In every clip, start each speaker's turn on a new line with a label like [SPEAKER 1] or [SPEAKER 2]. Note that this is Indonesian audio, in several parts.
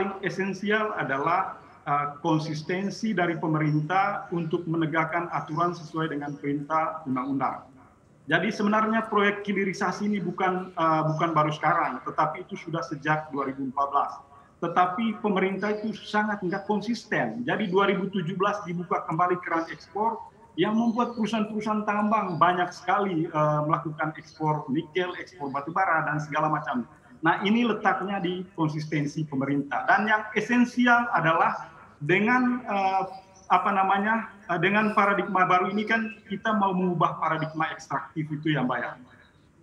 [SPEAKER 1] paling esensial adalah konsistensi dari pemerintah untuk menegakkan aturan sesuai dengan perintah undang-undang. Jadi sebenarnya proyek hilirisasi ini bukan baru sekarang, tetapi itu sudah sejak 2014. Tetapi pemerintah itu sangat nggak konsisten. Jadi 2017 dibuka kembali keran ekspor yang membuat perusahaan-perusahaan tambang banyak sekali melakukan ekspor nikel, ekspor batubara dan segala macam. Nah, ini letaknya di konsistensi pemerintah. Dan yang esensial adalah dengan dengan paradigma baru ini kan kita mau mengubah paradigma ekstraktif itu ya Mbak ya.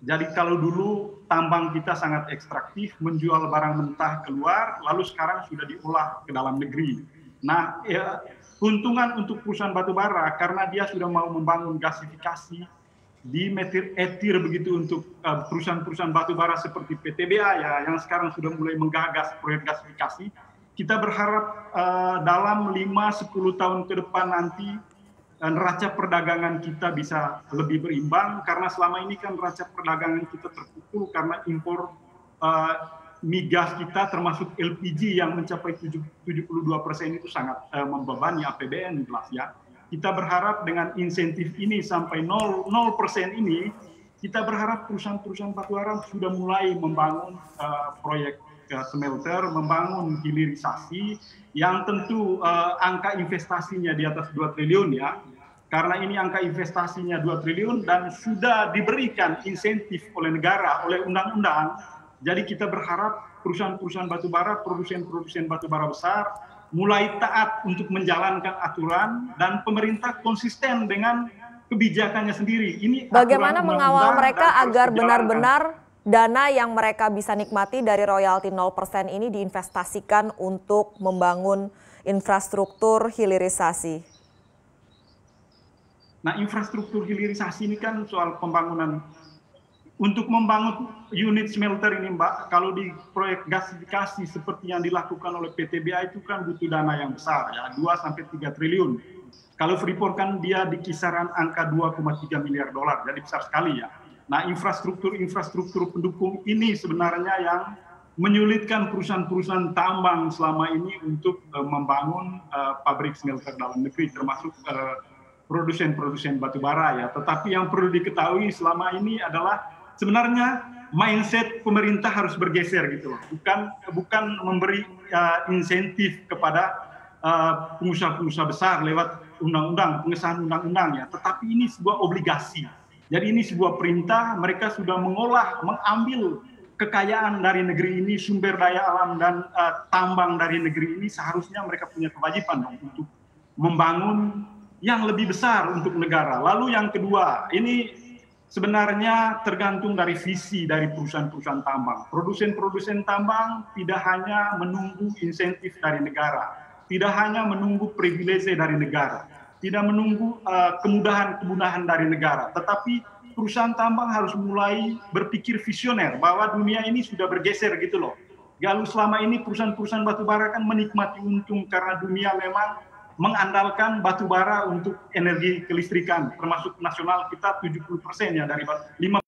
[SPEAKER 1] Jadi kalau dulu tambang kita sangat ekstraktif, menjual barang mentah keluar, lalu sekarang sudah diolah ke dalam negeri. Nah, keuntungan untuk perusahaan batubara karena dia sudah mau membangun gasifikasi di etir begitu untuk perusahaan-perusahaan batubara seperti PTBA ya, yang sekarang sudah mulai menggagas proyek gasifikasi. Kita berharap dalam 5-10 tahun ke depan nanti neraca perdagangan kita bisa lebih berimbang, karena selama ini kan neraca perdagangan kita terpukul karena impor migas kita termasuk LPG yang mencapai 72% itu sangat membebani APBN jelas ya. Kita berharap dengan insentif ini sampai 0% ini, kita berharap perusahaan-perusahaan batubara sudah mulai membangun proyek smelter, membangun hilirisasi yang tentu angka investasinya di atas 2 triliun ya. Karena ini angka investasinya 2 triliun dan sudah diberikan insentif oleh negara, oleh undang-undang. Jadi kita berharap perusahaan-perusahaan batubara, produsen-produsen batubara besar mulai taat untuk menjalankan aturan dan pemerintah konsisten dengan kebijakannya sendiri. Ini
[SPEAKER 2] bagaimana mengawal mereka agar benar-benar dana yang mereka bisa nikmati dari royalti 0% ini diinvestasikan untuk membangun infrastruktur hilirisasi?
[SPEAKER 1] Nah, infrastruktur hilirisasi ini kan soal pembangunan. Untuk membangun unit smelter ini Mbak, kalau di proyek gasifikasi seperti yang dilakukan oleh PTBA itu kan butuh dana yang besar ya, 2-3 triliun. Kalau Freeport kan dia di kisaran angka 2,3 miliar dolar, jadi besar sekali ya. Nah, infrastruktur pendukung ini sebenarnya yang menyulitkan perusahaan-perusahaan tambang selama ini untuk membangun pabrik smelter dalam negeri, termasuk produsen-produsen batubara ya. Tetapi yang perlu diketahui selama ini adalah sebenarnya mindset pemerintah harus bergeser gitu loh. Bukan memberi insentif kepada pengusaha-pengusaha besar lewat undang-undang, pengesahan undang-undang ya. Tetapi ini sebuah obligasi. Jadi ini sebuah perintah, mereka sudah mengambil kekayaan dari negeri ini, sumber daya alam dan tambang dari negeri ini, seharusnya mereka punya kewajiban dong untuk membangun yang lebih besar untuk negara. Lalu yang kedua, ini sebenarnya tergantung dari visi dari perusahaan-perusahaan tambang. Produsen-produsen tambang tidak hanya menunggu insentif dari negara, tidak hanya menunggu privilege dari negara, tidak menunggu kemudahan-kemudahan dari negara, tetapi perusahaan tambang harus mulai berpikir visioner bahwa dunia ini sudah bergeser gitu loh. Kalau selama ini perusahaan-perusahaan batubara kan menikmati untung karena dunia memang mengandalkan batubara untuk energi kelistrikan, termasuk nasional kita 70% ya dari 5